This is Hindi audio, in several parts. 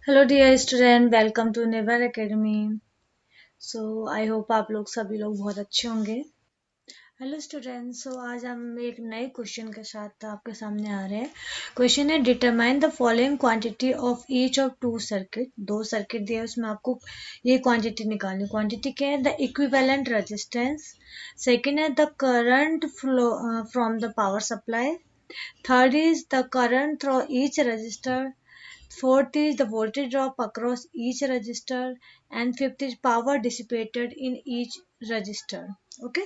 Hello dear student, welcome to never academy. So I hope आप लोग सभी लोग बहुत अच्छे होंगे। हेलो स्टूडेंट, सो आज हम एक नए क्वेश्चन के साथ आपके सामने आ रहे हैं। क्वेश्चन है determine the following quantity of each of two circuit. दो सर्किट दिए, उसमें आपको ये क्वांटिटी निकालनी। क्वांटिटी क्या है? The equivalent resistance. सेकेंड है the current flow from the power supply. Third is the current through each resistor. Fourth is the voltage drop across each resistor. And fifth is power dissipated in each resistor. Okay,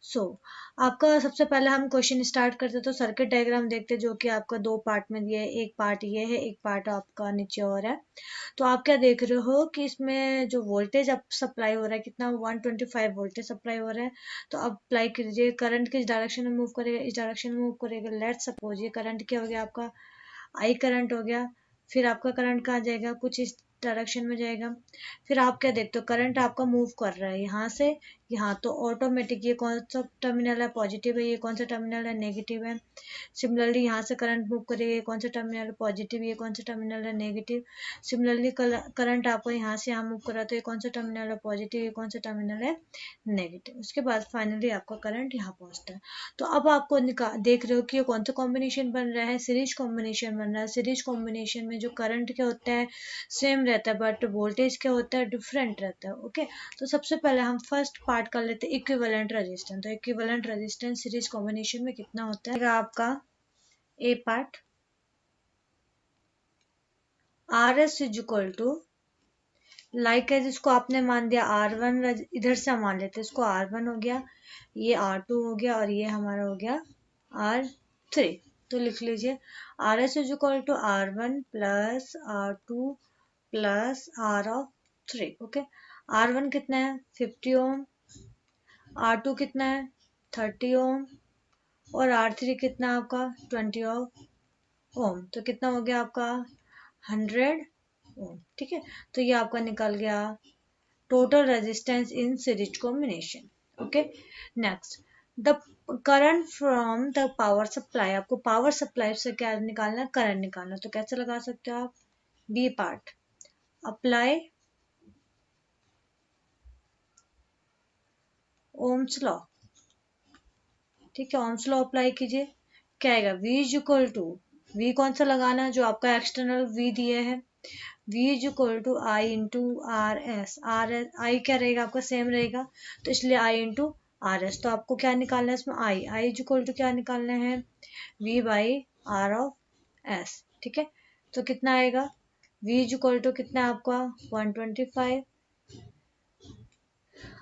so आपका सबसे पहले हम क्वेश्चन स्टार्ट करते तो सर्किट डायग्राम देखते, जो कि आपका दो पार्ट में दिया है। एक पार्ट ये है, एक पार्ट आपका नीचे और है। तो आप क्या देख रहे हो कि इसमें जो वोल्टेज अब सप्लाई हो रहा है कितना, 125 वोल्टेज सप्लाई हो रहा है। तो अब अप्लाई कीजिए, करंट किस डायरेक्शन में मूव करेगा, इस डायरेक्शन में मूव करेगा। लेट सपोज ये करंट क्या हो गया आपका, आई करंट हो गया। फिर आपका करंट कहाँ जाएगा, कुछ इस डायरेक्शन में जाएगा। फिर आप क्या देखते हो, करंट आपका मूव कर रहा है यहाँ से यहाँ, तो ऑटोमेटिक ये कौन सा टर्मिनल है, पॉजिटिव है, ये कौन सा टर्मिनल है, नेगेटिव है। सिमिलरली यहाँ से करंट मूव करेगा, ये कौन सा टर्मिनल है, पॉजिटिव, ये कौन सा टर्मिनल है, नेगेटिव। सिमिलरली करंट आपको यहाँ से यहाँ मूव कर रहा है, तो ये कौन सा टर्मिनल है, पॉजिटिव, ये कौन सा टर्मिनल है, नेगेटिव। उसके बाद फाइनली आपका करंट यहाँ पहुंचता है। तो अब आपको देख रहे हो कि ये कौन सा कॉम्बिनेशन बन रहा है, सीरीज कॉम्बिनेशन बन रहा है। सीरीज कॉम्बिनेशन में जो करंट क्या होता है, सेम रहता है, बट वोल्टेज क्या होता है, डिफरेंट रहता है। ओके, तो सबसे पहले हम फर्स्ट पार्ट कर लेते हैं, इक्विवेलेंट रेजिस्टेंस। तो इक्विवेलेंट रेजिस्टेंस सीरीज कॉम्बिनेशन में कितना होता है आपका, A part R S is equal to, like है जिसको आपने मान दिया R1, इधर से हम मान लेते हैं इसको, R1 हो गया, ये R2 हो गया, और ये हमारा हो गया R3। तो लिख लीजिए R S is equal to R1 plus R2 plus R of 3। Okay, R1 कितना है, 50 ओम। R2 कितना है, 30 ओम। और R3 कितना है आपका, 20 ओम। तो कितना हो गया आपका, 100 ओम। ठीक है, तो ये आपका निकल गया total resistance in series combination. Okay, next the current from the power supply। आपको पावर सप्लाई से क्या निकालना है, करंट निकालना। तो कैसे लगा सकते हो आप, B part apply Ohm's law. ठीक है, ओम्स लॉ अप्लाई कीजिए, क्या आएगा, V is equal to, V कौन सा लगाना है, जो आपका एक्सटर्नल V दिए है। V is equal to I into R S. R S I क्या रहेगा आपका, सेम रहेगा, तो इसलिए आई इंटू आर एस। तो आपको क्या निकालना है इसमें, आई इज इक्वल टू क्या निकालना है, V by R of S. ठीक है, तो कितना आएगा, V इज इक्वल टू कितना है आपका 125,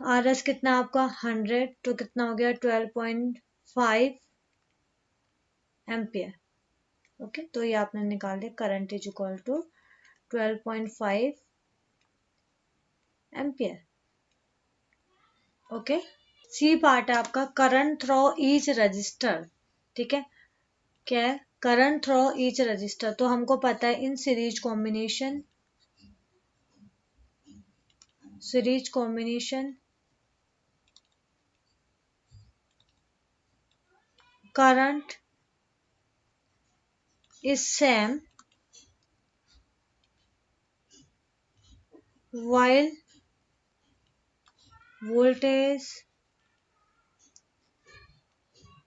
आर एस कितना आपका 100, तो कितना हो गया 12.5 एम्पियर। ओके, तो ये आपने निकाल दिया, current is equal to 12.5 ampere. Okay, C part है आपका करंट थ्रो ईच रजिस्टर। ठीक है, क्या है, करंट थ्रो ईच रजिस्टर। तो हमको पता है in series combination current is same while voltage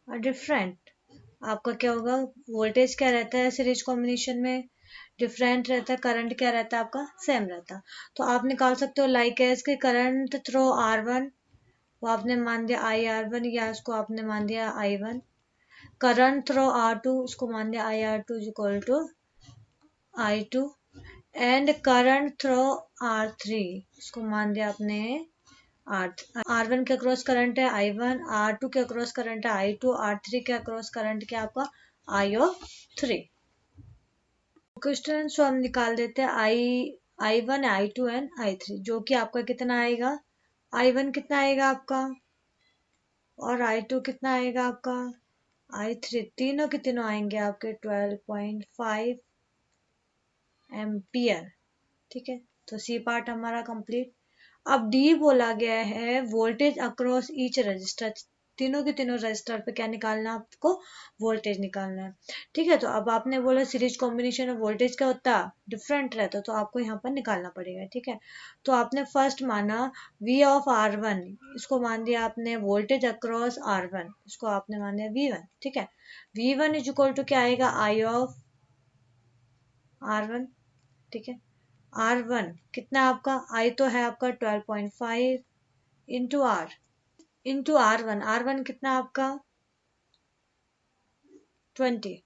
are different। आपका क्या होगा, वोल्टेज क्या रहता है सीरीज कॉम्बिनेशन में, डिफरेंट रहता है, करंट क्या रहता है आपका, सेम रहता है। तो आप निकाल सकते हो लाइक एज के करंट थ्रो R1, वो आपने मान दिया IR1, या उसको आपने मान दिया I1। करंट थ्रो R2, उसको मान दिया IR2 is equal to I2। And current through R3, उसको मान दिया आपने R1 के अक्रॉस करंट है I1, R2 के अक्रॉस करंट है I2, R3 के अक्रॉस करंट क्या आपका IO3। क्वेश्चन हम निकाल देते हैं I1, I2 एंड I3, जो कि आपका कितना आएगा, I1 कितना आएगा आपका, और I2 कितना आएगा आपका, I3। तीनों के तीनों आएंगे आपके 12.5 एम्पियर। ठीक है, तो सी पार्ट हमारा कंप्लीट। अब डी बोला गया है वोल्टेज अक्रॉस ईच रजिस्टर। तीनों के तीनों रजिस्टर पे क्या निकालना है आपको, वोल्टेज निकालना है। ठीक है, तो अब आपने बोला सीरीज कॉम्बिनेशन में वोल्टेज क्या होता है, डिफरेंट रहता, तो आपको यहाँ पर निकालना पड़ेगा। ठीक है, तो आपने फर्स्ट माना V ऑफ R1, इसको मान दिया आपने वोल्टेज अक्रॉस R1, इसको आपने मान दिया V1। ठीक है, V1 इज इक्वल टू क्या आएगा, I ऑफ R1। ठीक है, R1 कितना आपका, I तो है आपका 12.5 इंटू R, इंटू R1 कितना आपका 20,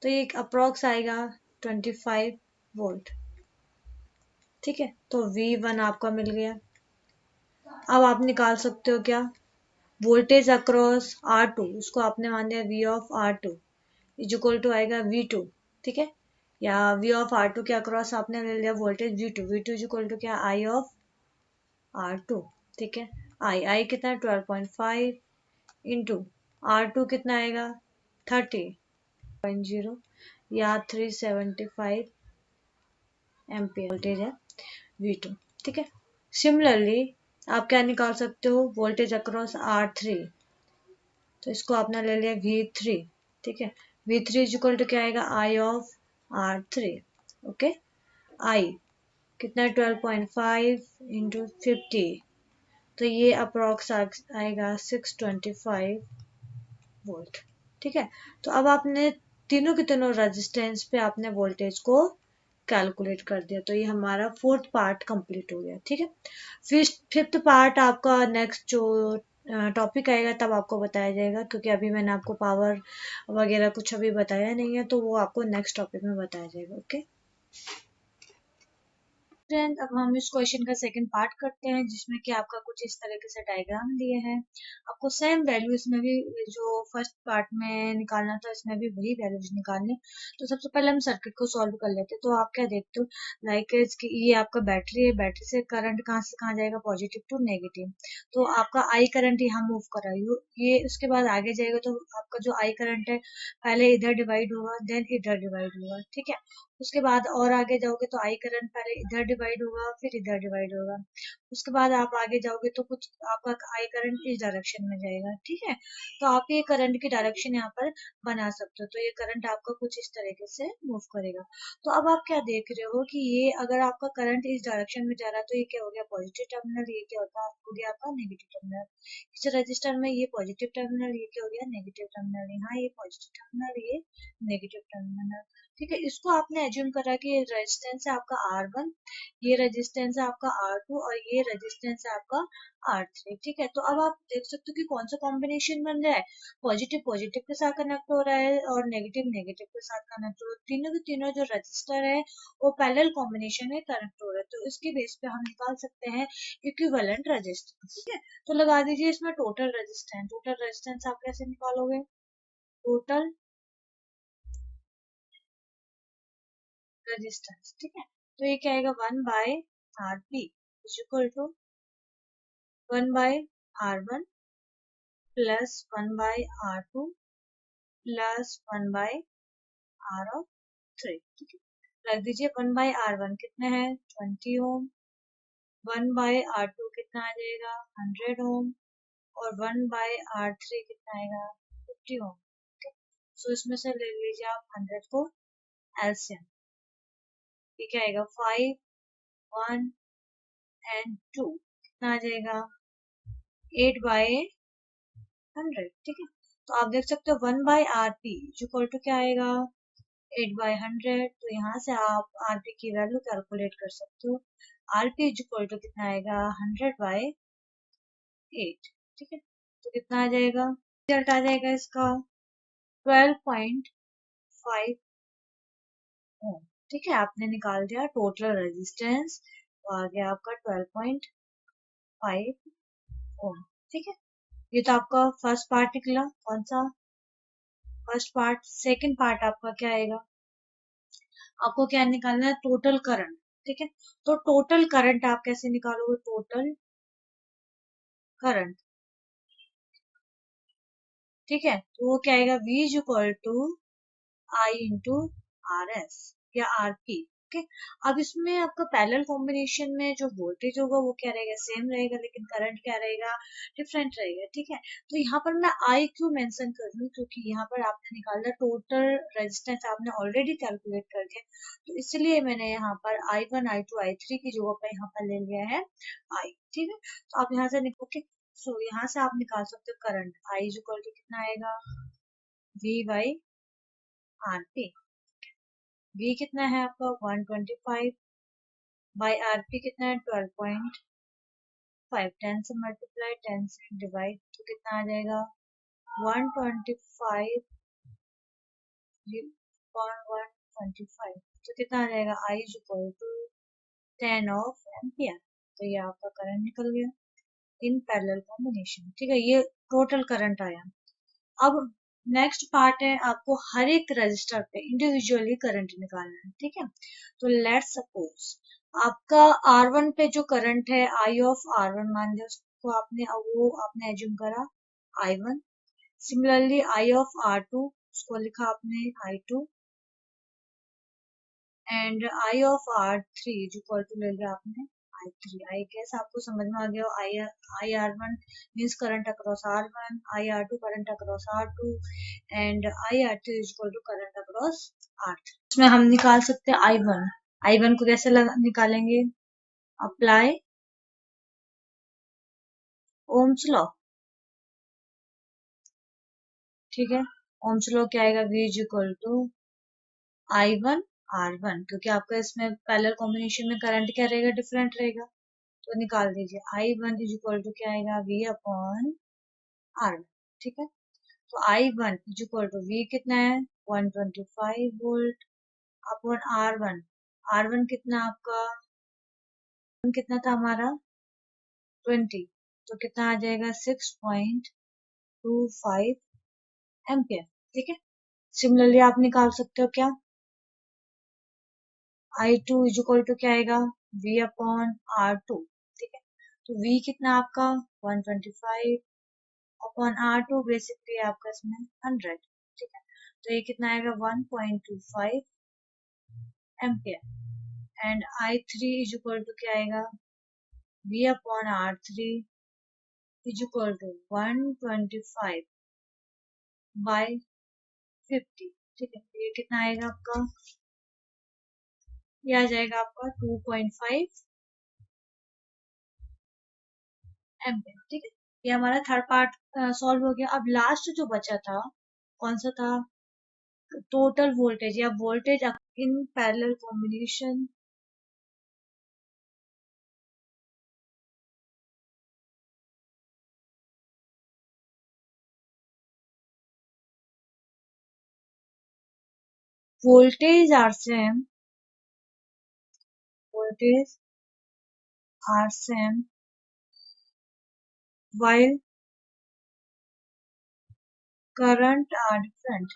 तो ये अप्रोक्स आएगा 25 वोल्ट। ठीक है, तो V1 आपका मिल गया। अब आप निकाल सकते हो क्या, वोल्टेज अक्रॉस R2, उसको आपने मान दिया V of R2 is equal to आएगा V2। ठीक है, या V ऑफ R2 के अक्रॉस आपने ले लिया voltage V2, V2 is equal to क्या, I ऑफ R2। ठीक है, I कितना 12.5 इंटू R2 कितना आएगा 30.0 या 375 एम्पियर वोल्टेज है V2। ठीक है, सिमिलरली आप क्या निकाल सकते हो, वोल्टेज अक्रॉस R3, तो इसको आपने ले लिया V3। ठीक है, V3 इज इक्वल टू क्या आएगा, I of R3। Okay, I कितना 12.5 इंटू 50, तो ये अप्रोक्स आएगा 625 वोल्ट। ठीक है, तो अब आपने तीनों के तीनों रेजिस्टेंस पे आपने वोल्टेज को कैलकुलेट कर दिया, तो ये हमारा फोर्थ पार्ट कंप्लीट हो गया। ठीक है, फिफ्थ पार्ट आपका नेक्स्ट जो टॉपिक आएगा तब आपको बताया जाएगा, क्योंकि अभी मैंने आपको पावर वगैरह कुछ अभी बताया नहीं है, तो वो आपको नेक्स्ट टॉपिक में बताया जाएगा। ओके फ्रेंड, अब हम इस क्वेश्चन का सेकंड पार्ट करते हैं, जिसमें कि आपका कुछ इस तरीके से डायग्राम दिए हैं। आपको सेम वैल्यू इसमें भी जो फर्स्ट पार्ट में निकालना था, इसमें भी वही वैल्यूज निकालने। तो सबसे पहले हम सर्किट को सॉल्व कर लेते हैं। तो आप क्या देखते हो, लाइक ये आपका बैटरी है, बैटरी से करंट कहाँ से कहाँ जाएगा, पॉजिटिव टू नेगेटिव। तो आपका आई करंट यहाँ मूव कर रहा है, ये उसके बाद आगे जाएगा तो आपका जो आई करंट है पहले इधर डिवाइड होगा, देन इधर डिवाइड होगा। ठीक है, उसके बाद और आगे जाओगे तो आई करंट पहले इधर डिवाइड होगा, फिर इधर डिवाइड होगा। उसके बाद आप आगे जाओगे तो कुछ आपका आई करंट इस डायरेक्शन में जाएगा। ठीक है, तो आप ये करंट की डायरेक्शन यहाँ पर बना सकते हो, तो ये करंट आपका कुछ इस तरीके से मूव करेगा। तो अब आप क्या देख रहे हो कि ये अगर आपका करंट इस डायरेक्शन में जा रहा है तो ये क्या हो गया, पॉजिटिव टर्मिनल, ये क्या होता हो गया आपका नेगेटिव टर्मिनल। इस रजिस्टर में ये पॉजिटिव टर्मिनल, ये क्या हो गया नेगेटिव टर्मिनल, यहाँ ये पॉजिटिव टर्मिनल, ये नेगेटिव टर्मिनल। ठीक है, इसको आपने एज्यूम करा कि ये रेजिस्टेंस है आपका R1, ये रेजिस्टेंस है आपका R2 और ये रेजिस्टेंस है आपका R3। ठीक है, तो अब आप देख सकते हो कि कौन सा कॉम्बिनेशन बन रहा है, पॉजिटिव पॉजिटिव के साथ कनेक्ट हो रहा है और नेगेटिव नेगेटिव के साथ कनेक्ट हो रहा है। तीनों के तीनों जो रजिस्टर है वो पैरेलल कॉम्बिनेशन में कनेक्ट हो रहा है, तो इसके बेस पे हम निकाल सकते हैं इक्विवेलेंट रेजिस्टेंस। ठीक है, तो लगा दीजिए इसमें टोटल रेजिस्टेंस। टोटल रेजिस्टेंस आप कैसे निकालोगे, टोटल रेजिस्टेंस। ठीक है, तो ये क्या आएगा, 1/RP is equal to 1/R1 plus 1/R2 plus 1/R of 3। ठीक है, रख दीजिए 1/R1 कितने हैं 20 ओम, 1/R2 कितना आ जाएगा 100 ओम, और 1/R3 कितना आएगा 50 ओम। ठीक है, सो इसमें से ले लीजिए आप 100 को एलसीएम, ये क्या आएगा 5, 1 एंड 2 कितना आ जाएगा 8/100। ठीक है, तो आप देख सकते हो 1/RP इक्वल टू क्या आएगा 8/100, तो यहाँ से आप RP की वैल्यू कैलकुलेट कर सकते हो। RP इक्वल टू कितना आएगा 100/8। ठीक है, तो कितना आ जाएगा, रिजल्ट आ जाएगा इसका 12.5 ओम। ठीक है, आपने निकाल दिया टोटल रेजिस्टेंस, तो आ गया आपका 12.5 ओम। ठीक है, ये तो आपका फर्स्ट पार्ट निकला। कौन सा फर्स्ट पार्ट, सेकंड पार्ट आपका क्या आएगा, आपको क्या निकालना है, टोटल करंट। ठीक है, तो टोटल करंट आप कैसे निकालोगे, टोटल करंट। ठीक है, तो वो क्या आएगा, V is equal to I into RS या RP। ओके। अब इसमें आपका पैरेलल कॉम्बिनेशन में जो वोल्टेज होगा वो क्या रहेगा, सेम रहेगा, लेकिन करंट क्या रहेगा, डिफरेंट रहेगा, ठीक है। तो यहाँ पर मैं आई क्यों मेंशन कर रही हूँ, क्योंकि यहाँ पर आपने निकाला टोटल रेजिस्टेंस आपने ऑलरेडी कैलकुलेट कर दिया, तो इसलिए मैंने यहाँ पर I1 I2 I3 की जगह पर यहाँ पर ले लिया है आई, ठीक है। तो आप यहाँ से ओके, सो यहाँ से आप निकाल सकते हो करंट आई इक्वल टू कितना आएगा, V by R P. V कितना है आपका 125 बाई आर पी कितना है 12.5, 10 से मल्टीप्लाई 10 से डिवाइड तो कितना आ जाएगा 125 125, तो कितना आ जाएगा I is equal to 10 of ampere. तो ये आपका करंट निकल गया इन पैरेलल कॉम्बिनेशन, ठीक है, ये टोटल करंट आया। अब नेक्स्ट पार्ट है आपको हर एक रजिस्टर पे इंडिविजुअली करंट निकालना है, ठीक है। तो लेट्स सपोज आपका R1 पे जो करंट है I ऑफ R1 मान लिया उसको आपने, वो आपने एज्यूम करा I1। Similarly I of R2 उसको लिखा आपने I2 and I of R3 जो इक्वल टू ले लिया आपने I3। आई गेस आपको समझ में आ गया, I R1 means current across R1, I R2 current across R2 and I R3 is equal to current across R3। इसमें हम निकाल सकते हैं I1 को कैसे निकालेंगे, अप्लाई ओम्स लॉ, ठीक है। ओम्स लॉ क्या आएगा, V is equal to I1 R1, क्योंकि आपका इसमें पैरेलल कॉम्बिनेशन में करंट क्या रहेगा, डिफरेंट रहेगा, तो निकाल दीजिए I1 इज इक्वल टू क्या आएगा, V अपॉन R1, ठीक है। तो I1 is equal to V कितना है 125 वोल्ट अपॉन R1 कितना आपका, कितना था हमारा 20, तो कितना आ जाएगा 6.25 एम्पियर, ठीक है। सिमिलरली आप निकाल सकते हो क्या, I2 इज इक्वल टू क्या आएगा V अपॉन R2, ठीक है। तो V कितना आपका 125 अपॉन R2 बेसिकली आपका इसमें 100, ठीक है। तो ये कितना आएगा 1.25 ampere and I3 is equal to क्या आएगा V upon R3 is equal to 125 by 50, ठीक है। तो ये कितना आएगा आपका, ये आ जाएगा आपका 2.5 एम्पियर, ठीक है। ये हमारा थर्ड पार्ट सॉल्व हो गया। अब लास्ट जो बचा था कौन सा था, टोटल वोल्टेज या voltage in parallel combination, voltage are same, voltage are same while current are different,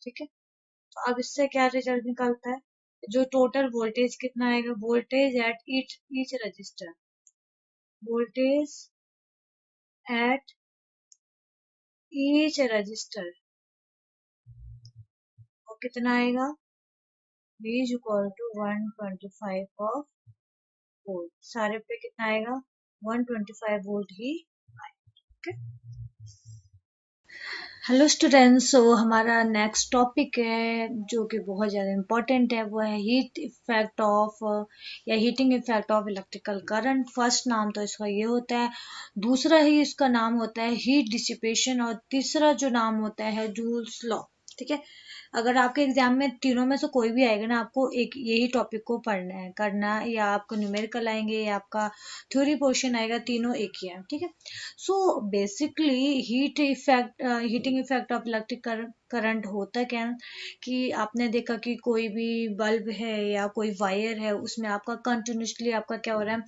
ठीक है। तो अब इससे क्या रिजल्ट निकलता है, जो टोटल वोल्टेज कितना आएगा, voltage at each resistor, voltage at each resistor, और कितना आएगा V is equal to 125 of volt, सारे पे कितना आएगा 125 वोल्ट ही आएगा। हेलो स्टूडेंट्स, सो हमारा नेक्स्ट टॉपिक है जो कि बहुत ज़्यादा इम्पोर्टेंट है, वो है हीट इफेक्ट ऑफ या heating effect of electrical current. First नाम तो इसका ये होता है, दूसरा ही इसका नाम होता है हीट डिसिपेशन, और तीसरा जो नाम होता है जूल्स लॉ, ठीक है। अगर आपके एग्जाम में तीनों में से कोई भी आएगा ना, आपको एक यही टॉपिक को पढ़ना है करना, या आपको न्यूमेरिकल आएंगे या आपका थ्योरी पोर्शन आएगा, तीनों एक ही है, ठीक है। So basically heating effect of electric current होता क्या है कि आपने देखा कि कोई भी बल्ब है या कोई वायर है, उसमें आपका कंटिन्यूसली आपका क्या हो रहा है,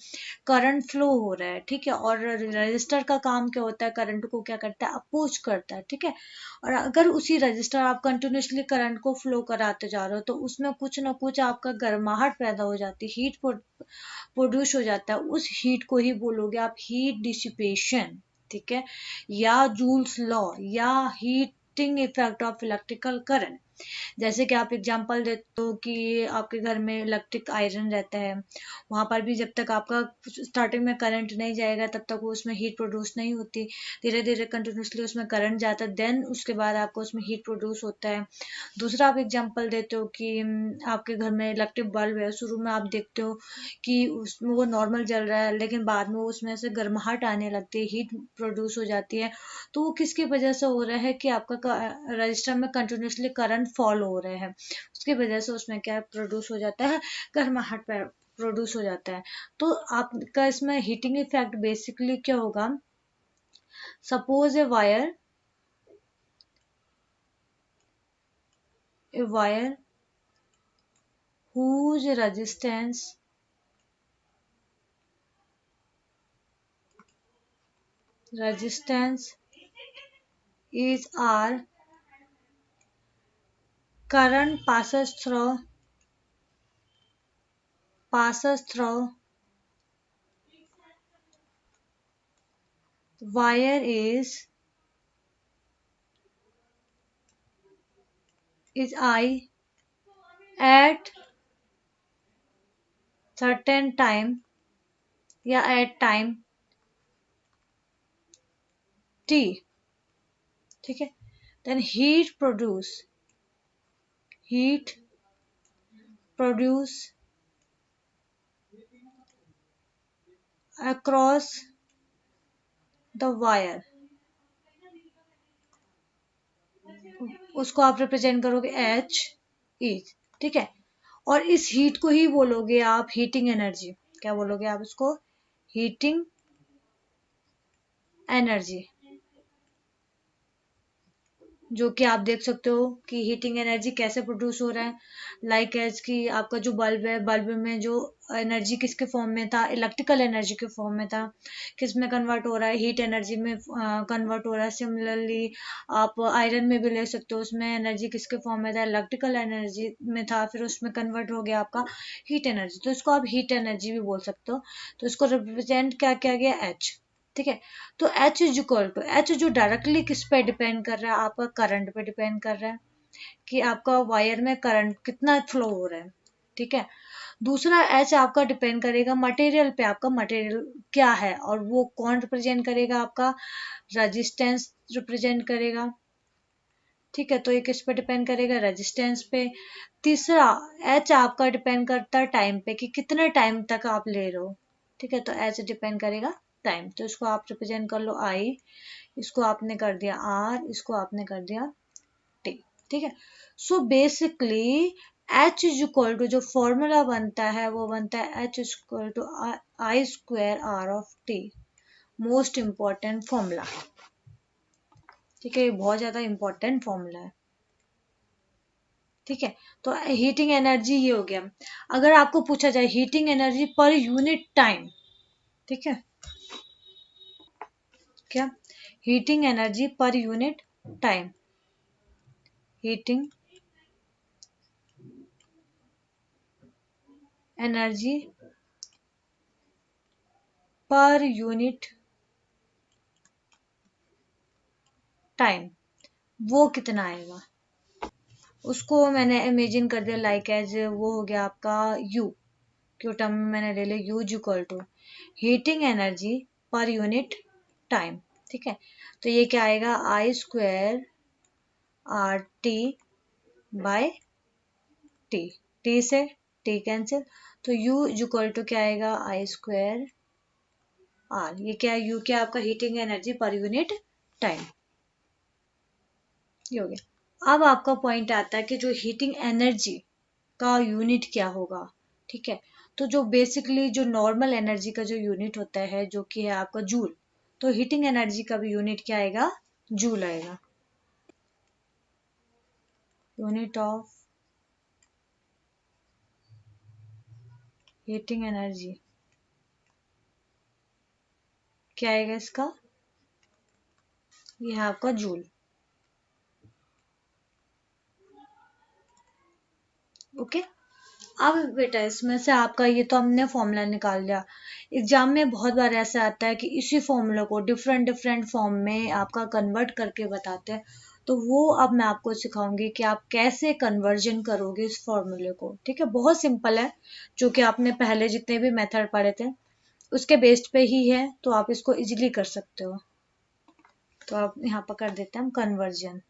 करंट फ्लो हो रहा है, ठीक है। और रजिस्टर का काम क्या होता है, करंट को क्या करता है, अपोज करता है, ठीक है। और अगर उसी रजिस्टर आप कंटिन्यूसली करंट को फ्लो कराते जा रहे हो, तो उसमें कुछ ना कुछ आपका गर्माहट पैदा हो जाती है, हीट प्रोड्यूस हो जाता है, उस हीट को ही बोलोगे आप हीट डिसिपेशन, ठीक है, या जूल्स लॉ या heat heating effect of electrical current. जैसे कि आप एग्जांपल देते हो कि आपके घर में इलेक्ट्रिक आयरन रहता है, वहाँ पर भी जब तक आपका स्टार्टिंग में करंट नहीं जाएगा तब तक वो उसमें हीट प्रोड्यूस नहीं होती। धीरे धीरे कंटिन्यूसली उसमें करंट जाता है, देन उसके बाद आपको उसमें हीट प्रोड्यूस होता है। दूसरा आप एग्जांपल देते हो कि आपके घर में इलेक्ट्रिक बल्ब है, शुरू में आप देखते हो कि उसमें वो नॉर्मल जल रहा है, लेकिन बाद में उसमें से गर्माहट आने लगती है, हीट प्रोड्यूस हो जाती है। तो वो किसकी वजह से हो रहा है कि आपका रजिस्टर में कंटिन्यूसली करंट फॉलो हो रहे हैं, उसकी वजह से उसमें क्या प्रोड्यूस हो जाता है, गर्माहट प्रोड्यूस हो जाता है। तो आपका इसमें हीटिंग इफेक्ट बेसिकली क्या होगा, suppose a wire whose resistance is R, current passes through wire is I at certain time या at time t, ठीक है। then heat produce across the wire, उसको आप रिप्रेजेंट करोगे एच इज, ठीक है। और इस हीट को ही बोलोगे आप हीटिंग एनर्जी। क्या बोलोगे आप उसको, हीटिंग एनर्जी। जो कि आप देख सकते हो कि हीटिंग एनर्जी कैसे प्रोड्यूस हो रहा है, लाइक एज कि आपका जो बल्ब है, बल्ब में जो एनर्जी किसके फॉर्म में था, इलेक्ट्रिकल एनर्जी के फॉर्म में था, किस में कन्वर्ट हो रहा है, हीट एनर्जी में कन्वर्ट हो रहा है। सिमिलरली आप आयरन में भी ले सकते हो, उसमें एनर्जी किसके फॉर्म में था, इलेक्ट्रिकल एनर्जी में था, फिर उसमें कन्वर्ट हो गया आपका हीट एनर्जी, तो इसको आप हीट एनर्जी भी बोल सकते हो। तो इसको रिप्रेजेंट क्या किया गया, एच, ठीक है। तो एच जो डायरेक्टली किस पे डिपेंड कर रहा है, आपका करंट पे डिपेंड कर रहा है कि आपका वायर में करंट कितना फ्लो हो रहा है, ठीक है। दूसरा एच आपका डिपेंड करेगा मटेरियल पे, आपका मटेरियल क्या है, और वो कौन रिप्रेजेंट करेगा, आपका रेजिस्टेंस रिप्रेजेंट करेगा, ठीक है। तो ये किस पे डिपेंड करेगा, रेजिस्टेंस पे। तीसरा एच आपका डिपेंड करता है टाइम पे, कि कितने टाइम तक आप ले रहे हो, ठीक है। तो एच डिपेंड करेगा टाइम, तो इसको आप रिप्रेजेंट कर लो आई, इसको आपने कर दिया आर, इसको आपने कर दिया टी, ठीक है। So basically H is equal to, जो फॉर्मूला बनता है वो बनता है H is equal to I square R of T, most important formula, ठीक है। ये बहुत ज्यादा इंपॉर्टेंट फॉर्मूला है, ठीक है। तो हीटिंग एनर्जी ये हो गया। अगर आपको पूछा जाए heating energy per unit time, ठीक है, क्या, heating energy per unit time, heating energy per unit time, वो कितना आएगा, उसको मैंने इमेजिन कर दिया लाइक एज, वो हो गया आपका यू, क्यों टर्म मैंने ले लिया U equal to heating energy per unit time, ठीक है। तो ये क्या आएगा, I square R T by T, T से टी कैंसिल, तो u इक्वल टू क्या आएगा, आई स्क्वायर आर, ये क्या है, u क्या आपका heating energy per unit time, ये हो गया। अब आपका पॉइंट आता है कि जो हीटिंग एनर्जी का यूनिट क्या होगा, ठीक है। तो जो बेसिकली जो नॉर्मल एनर्जी का जो यूनिट होता है, जो कि है आपका जूल, तो हीटिंग एनर्जी का भी यूनिट क्या आएगा, जूल आएगा, यूनिट ऑफ हीटिंग एनर्जी क्या आएगा इसका, ये है आपका जूल, ओके। अब बेटा इसमें से आपका ये तो हमने फॉर्मूला निकाल लिया। एग्जाम में बहुत बार ऐसा आता है कि इसी फॉर्मूला को डिफरेंट डिफरेंट फॉर्म में आपका कन्वर्ट करके बताते हैं, तो वो अब मैं आपको सिखाऊंगी कि आप कैसे कन्वर्जन करोगे इस फॉर्मूले को। ठीक है, बहुत सिंपल है, जो कि आपने पहले जितने भी मेथड पढ़े थे उसके बेस्ड पे ही है, तो आप इसको इजीली कर सकते हो। तो आप यहाँ पर कर देते हैं हम कन्वर्जन।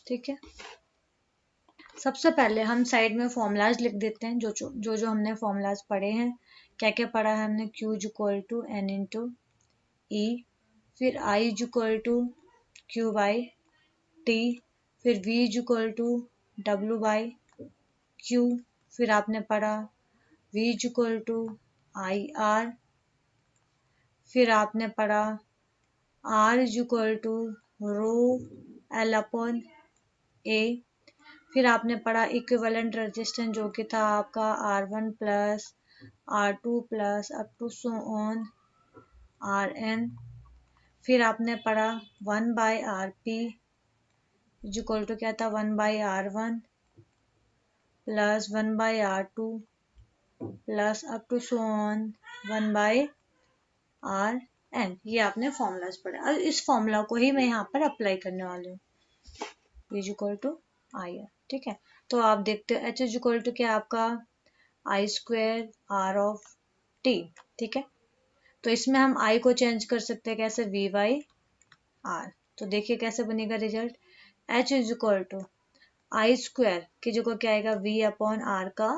ठीक है, सबसे पहले हम साइड में फॉर्मूलाज लिख देते हैं, जो हमने फॉर्मूलाज पढ़े हैं। क्या क्या पढ़ा है हमने? Q is equal to N into E, फिर I is equal to Q by T, फिर V is equal to W by Q, फिर आपने पढ़ा V is equal to I R, फिर आपने पढ़ा R is equal to rho L upon A, फिर आपने पढ़ा इक्विवेलेंट रेजिस्टेंस जो कि था आपका R1 plus R2 plus up to so on Rn, फिर आपने पढ़ा 1/Rp इज इक्वल टू क्या था 1/R1 plus 1/R2 plus up to so on 1/Rn। ये आपने फॉर्मूलाज पढ़े, अब इस फॉर्मूला को ही मैं यहाँ पर अप्लाई करने वाली हूँ, is equal to I R. ठीक है, तो आप देखते हो एच इज इक्वल टू क्या आपका I square R of T. ठीक है, तो इसमें हम आई को चेंज कर सकते हैं कैसे? V by R. तो देखिए कैसे बनेगा result, H is equal to I square की जगह क्या आएगा? वी अपॉन आर का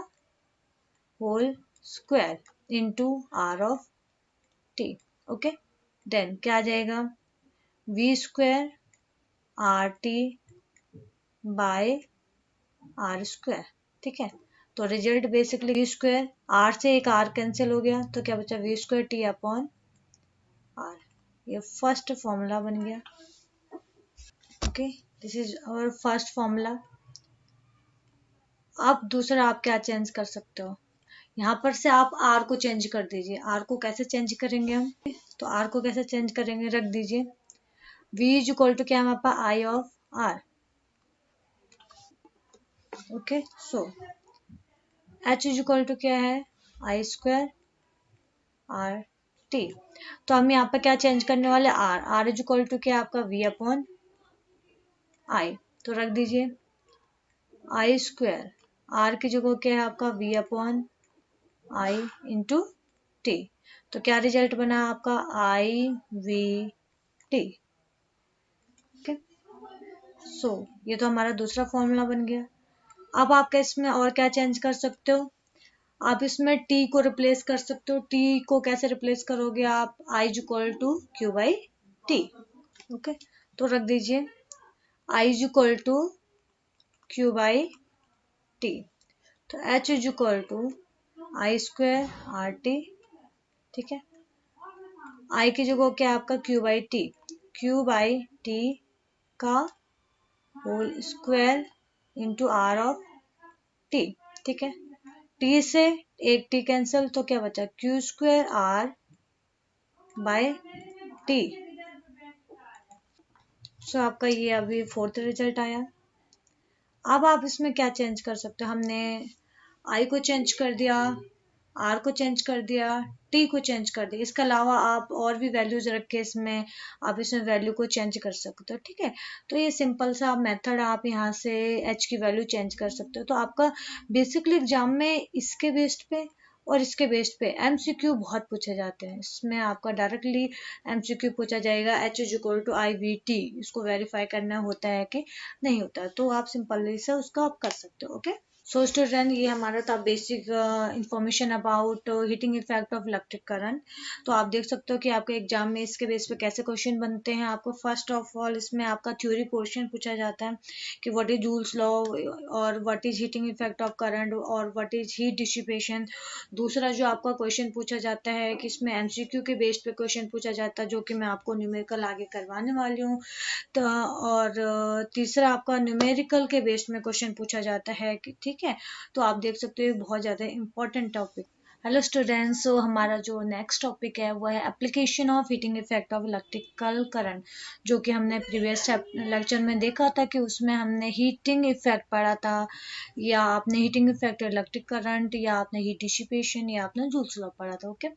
whole square into R of T. Okay, then क्या आ जाएगा? V square R T by R square. ठीक है, तो result basically V square, R से एक आर कैंसिल हो गया तो क्या बचा? V square T upon R. ये फर्स्ट फॉर्मूला बन गया। Okay, this is our first formula. अब दूसरा आप क्या चेंज कर सकते हो, यहाँ पर से आप आर को चेंज कर दीजिए। आर को कैसे चेंज करेंगे हम? तो आर को कैसे चेंज करेंगे, रख दीजिए v इज इक्वल टू क्या है हमारे पास? I of R. Okay, so h is equal to क्या है? I square R T. तो हम यहाँ पर क्या चेंज करने वाले? R. R is equal to क्या आपका? v upon I. तो रख दीजिए आई स्क्वायर, आर की जगह क्या है आपका? v अपॉन आई इंटू टी। तो क्या रिजल्ट बना आपका? आई वी टी। सो ये तो हमारा दूसरा फॉर्मूला बन गया। अब आपका इसमें और क्या चेंज कर सकते हो? आप इसमें टी को रिप्लेस कर सकते हो। टी को कैसे रिप्लेस करोगे आप? I is equal to Q by T. Okay, तो रख दीजिए I is equal to Q by T. तो H is equal to I square R T. ठीक है, आई की जगह क्या है आपका? Q by T. Q by T का whole square into R of T. ठीक है, टी से एक टी कैंसिल तो क्या बचा? Q square R by T. So आपका ये अभी फोर्थ रिजल्ट आया। अब आप इसमें क्या चेंज कर सकते हो? हमने आई को चेंज कर दिया, आर को चेंज कर दिया, टी को चेंज कर दिया। इसके अलावा आप और भी वैल्यूज रख के इसमें आप इसमें वैल्यू को चेंज कर सकते हो। ठीक है, तो ये सिंपल सा मेथड आप यहाँ से एच की वैल्यू चेंज कर सकते हो। तो आपका बेसिकली एग्जाम में इसके बेस्ड पे और इसके बेस्ड पे एमसीक्यू बहुत पूछे जाते हैं। इसमें आपका डायरेक्टली एमसीक्यू पूछा जाएगा H is equal to I V T, इसको वेरीफाई करना होता है कि नहीं होता है, तो आप सिंपली से उसका आप कर सकते हो। ओके, सो स्टूडेंट ये हमारा था basic information about heating effect of electric current. तो आप देख सकते हो कि आपके एग्जाम में इसके बेस पे कैसे क्वेश्चन बनते हैं। आपको फर्स्ट ऑफ ऑल इसमें आपका थ्योरी पोर्शन पूछा जाता है कि व्हाट इज जूल्स लॉ और what is heating effect of current और व्हाट इज हीट डिसिपेशन। दूसरा जो आपका क्वेश्चन पूछा जाता है कि इसमें एमसीक्यू के बेस पे क्वेश्चन पूछा जाता है, जो कि मैं आपको न्यूमेरिकल आगे करवाने वाली हूँ। तो और तीसरा आपका न्यूमेरिकल के बेस में क्वेश्चन पूछा जाता है कि ठीक है। तो आप देख सकते हो बहुत ज़्यादा इंपॉर्टेंट टॉपिक। हेलो स्टूडेंट्स, सो हमारा जो नेक्स्ट टॉपिक है वो है application of heating effect of electrical current, जो कि हमने प्रीवियस लेक्चर में देखा था कि उसमें हमने हीटिंग इफेक्ट पढ़ा था, या आपने हीटिंग इफेक्ट इलेक्ट्रिक करंट, या आपने हीट डिसिपेशन, या आपने जूल्स लॉ पढ़ा था। ओके,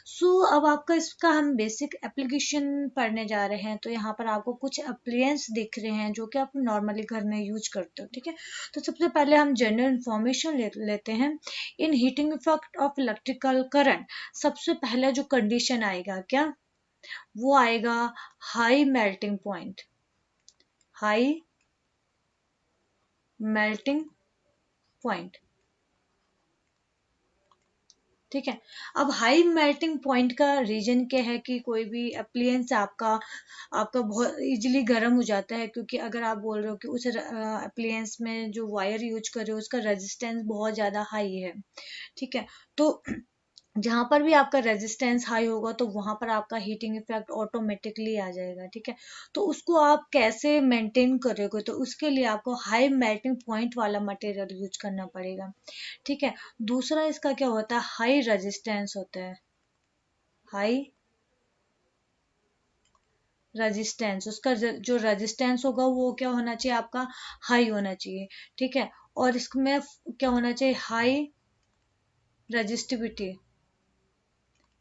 सो अब आपका इसका हम बेसिक एप्लीकेशन पढ़ने जा रहे हैं। तो यहाँ पर आपको कुछ अप्लायंस दिख रहे हैं जो कि आप नॉर्मली घर में यूज करते हो। ठीक है, तो सबसे पहले हम जनरल इंफॉर्मेशन लेते हैं in heating effect of electrical current. सबसे पहले जो कंडीशन आएगा क्या, वो आएगा high melting point. High melting point, ठीक है। अब हाई मेल्टिंग पॉइंट का रीजन क्या है कि कोई भी अप्लायंस आपका आपका बहुत इजीली गर्म हो जाता है, क्योंकि अगर आप बोल रहे हो कि उस अप्लायंस में जो वायर यूज कर रहे हो उसका रेजिस्टेंस बहुत ज़्यादा हाई है, ठीक है। तो जहां पर भी आपका रेजिस्टेंस हाई होगा तो वहां पर आपका हीटिंग इफेक्ट ऑटोमेटिकली आ जाएगा, ठीक है। तो उसको आप कैसे मेंटेन करोगे, तो उसके लिए आपको हाई मेल्टिंग पॉइंट वाला मटेरियल यूज करना पड़ेगा, ठीक है। दूसरा इसका क्या होता है, हाई रेजिस्टेंस होता है। हाई रेजिस्टेंस, उसका जो रेजिस्टेंस होगा वो क्या होना चाहिए, आपका हाई होना चाहिए, ठीक है। और इसमें क्या होना चाहिए, हाई रेजिस्टिविटी,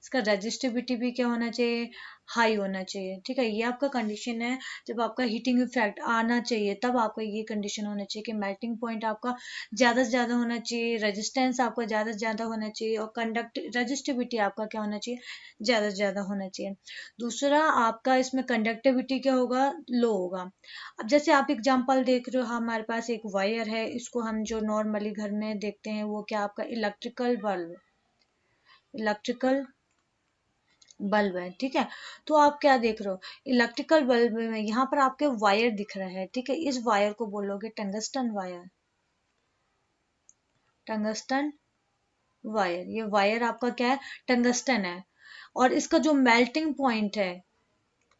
इसका रेजिस्टिविटी भी क्या होना चाहिए, हाई होना चाहिए, ठीक है। ये आपका कंडीशन है, जब आपका हीटिंग इफेक्ट आना चाहिए तब आपका ये कंडीशन होना चाहिए कि मेल्टिंग पॉइंट आपका ज़्यादा से ज़्यादा होना चाहिए, रेजिस्टेंस आपका ज़्यादा से ज़्यादा होना चाहिए, और कंडक्ट रेजिस्टिविटी आपका क्या होना चाहिए, ज़्यादा से ज़्यादा होना चाहिए। दूसरा आपका इसमें कंडक्टिविटी क्या होगा, लो होगा। अब जैसे आप एग्जांपल देख रहे हो, हमारे पास एक वायर है, इसको हम जो नॉर्मली घर में देखते हैं वो क्या, आपका इलेक्ट्रिकल बल्ब, इलेक्ट्रिकल बल्ब है, ठीक है। तो आप क्या देख रहे हो, इलेक्ट्रिकल बल्ब में यहाँ पर आपके वायर दिख रहा है, ठीक है। इस वायर को बोलोगे टंगस्टन वायर, टंगस्टन वायर। ये वायर आपका क्या है, टंगस्टन है। और इसका जो मेल्टिंग पॉइंट है,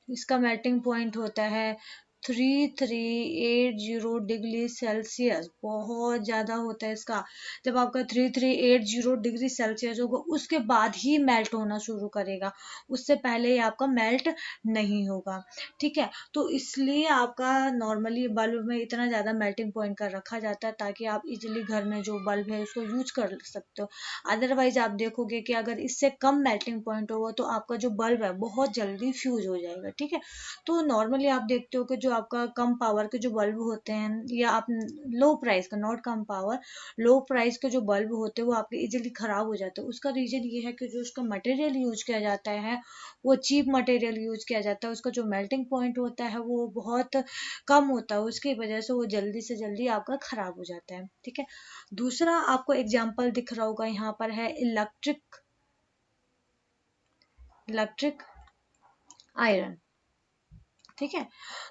इसका मेल्टिंग पॉइंट होता है 3380 डिग्री सेल्सियस, बहुत ज़्यादा होता है इसका। जब आपका 3380 डिग्री सेल्सियस होगा उसके बाद ही मेल्ट होना शुरू करेगा, उससे पहले ये आपका मेल्ट नहीं होगा, ठीक है। तो इसलिए आपका नॉर्मली बल्ब में इतना ज़्यादा मेल्टिंग पॉइंट का रखा जाता है ताकि आप इजीली घर में जो बल्ब है उसको यूज कर सकते हो। अदरवाइज आप देखोगे कि अगर इससे कम मेल्टिंग पॉइंट होगा तो आपका जो बल्ब है बहुत जल्दी फ्यूज हो जाएगा, ठीक है। तो नॉर्मली आप देखते हो कि जो आपका कम पावर के जो बल्ब होते हैं, या आप लो प्राइस का, not come power, low price के जो बल्ब होते हैं वो आपके इजीली खराब हो जाते हैं। उसका रीजन ये है कि जो उसका मटेरियल यूज किया जाता है वो चीप मटेरियल यूज किया जाता है, उसका जो मेल्टिंग पॉइंट होता है वो बहुत कम होता है, उसकी वजह से वो जल्दी से जल्दी आपका खराब हो जाता है, ठीक है। दूसरा आपको एग्जाम्पल दिख रहा होगा, यहाँ पर है इलेक्ट्रिक, इलेक्ट्रिक आयरन, ठीक है।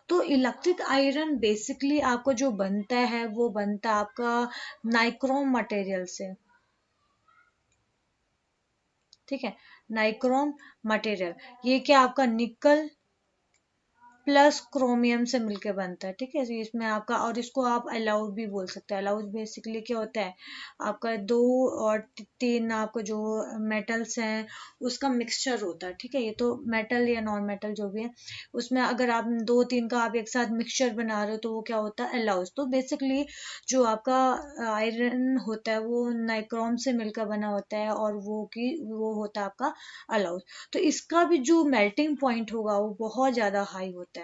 तो इलेक्ट्रिक आयरन बेसिकली आपको जो बनता है वो बनता है आपका नाइक्रोम मटेरियल से, ठीक है। नाइक्रोम मटेरियल, ये क्या आपका निकल प्लस क्रोमियम से मिलके बनता है, ठीक है। इसमें आपका, और इसको आप अलाउड भी बोल सकते हैं। अलाउड बेसिकली क्या होता है, आपका दो और तीन आपको जो मेटल्स हैं उसका मिक्सचर होता है, ठीक है। ये तो मेटल या नॉन मेटल जो भी है, उसमें अगर आप दो तीन का आप एक साथ मिक्सचर बना रहे हो तो वो क्या होता है, अलाउज। तो बेसिकली जो आपका आयरन होता है वो नाइक्रोम से मिलकर बना होता है, और वो होता है आपका अलाउज। तो इसका भी जो मेल्टिंग पॉइंट होगा वो बहुत ज़्यादा हाई होता है।